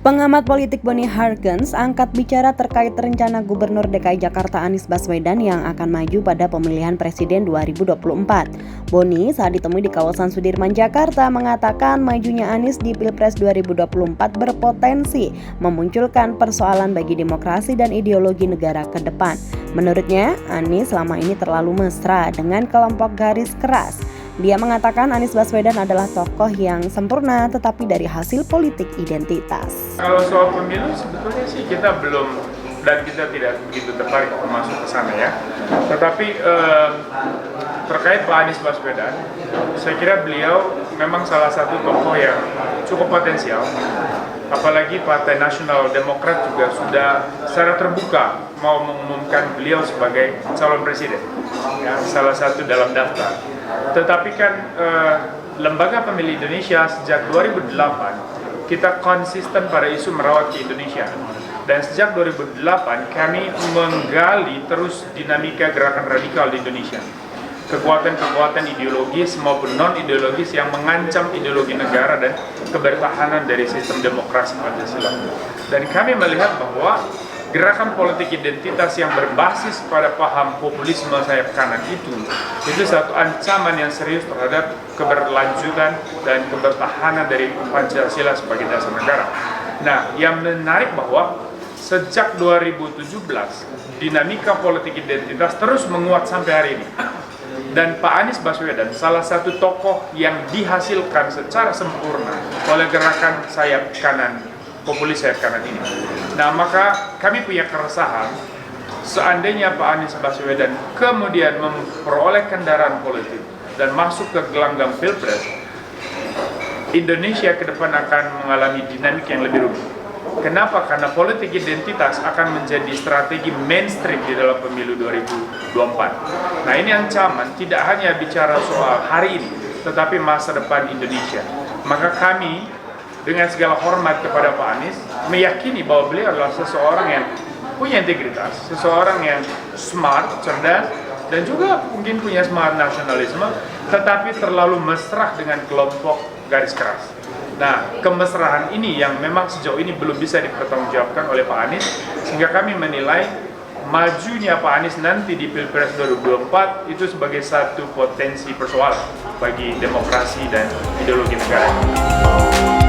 Pengamat politik Boni Hargens angkat bicara terkait rencana Gubernur DKI Jakarta Anies Baswedan yang akan maju pada pemilihan presiden 2024. Boni saat ditemui di kawasan Sudirman, Jakarta mengatakan majunya Anies di Pilpres 2024 berpotensi memunculkan persoalan bagi demokrasi dan ideologi negara ke depan. Menurutnya, Anies selama ini terlalu mesra dengan kelompok garis keras. Dia mengatakan Anies Baswedan adalah tokoh yang sempurna tetapi dari hasil politik identitas. Kalau soal pemilu sebetulnya sih kita belum dan kita tidak begitu tertarik masuk ke sana ya. Tetapi terkait Pak Anies Baswedan, saya kira beliau memang salah satu tokoh yang cukup potensial. Apalagi Partai Nasional Demokrat juga sudah secara terbuka mau mengumumkan beliau sebagai calon presiden, ya, salah satu dalam daftar. Tetapi kan Lembaga Pemilih Indonesia sejak 2008 kita konsisten pada isu merawat ke Indonesia. Dan sejak 2008 kami menggali terus dinamika gerakan radikal di Indonesia. Kekuatan-kekuatan ideologis maupun non-ideologis yang mengancam ideologi negara dan kebertahanan dari sistem demokrasi Pancasila. Dan kami melihat bahwa gerakan politik identitas yang berbasis pada paham populisme sayap kanan itu satu ancaman yang serius terhadap keberlanjutan dan kebertahanan dari Pancasila sebagai dasar negara. Nah, yang menarik bahwa sejak 2017 dinamika politik identitas terus menguat sampai hari ini. Dan Pak Anies Baswedan salah satu tokoh yang dihasilkan secara sempurna oleh gerakan sayap kanan, populis sayap kanan ini. Nah, maka kami punya keresahan seandainya Pak Anies Baswedan kemudian memperoleh kendaraan politik dan masuk ke gelanggang Pilpres, Indonesia ke depan akan mengalami dinamika yang lebih rumit. Kenapa? Karena politik identitas akan menjadi strategi mainstream di dalam pemilu 2024. Nah, ini ancaman tidak hanya bicara soal hari ini, tetapi masa depan Indonesia. Maka kami dengan segala hormat kepada Pak Anies meyakini bahwa beliau adalah seseorang yang punya integritas, seseorang yang smart, cerdas, dan juga mungkin punya semangat nasionalisme, tetapi terlalu mesra dengan kelompok garis keras. Nah, kemesraan ini yang memang sejauh ini belum bisa dipertanggungjawabkan oleh Pak Anies, sehingga kami menilai majunya Pak Anies nanti di Pilpres 2024 itu sebagai satu potensi persoalan bagi demokrasi dan ideologi negara.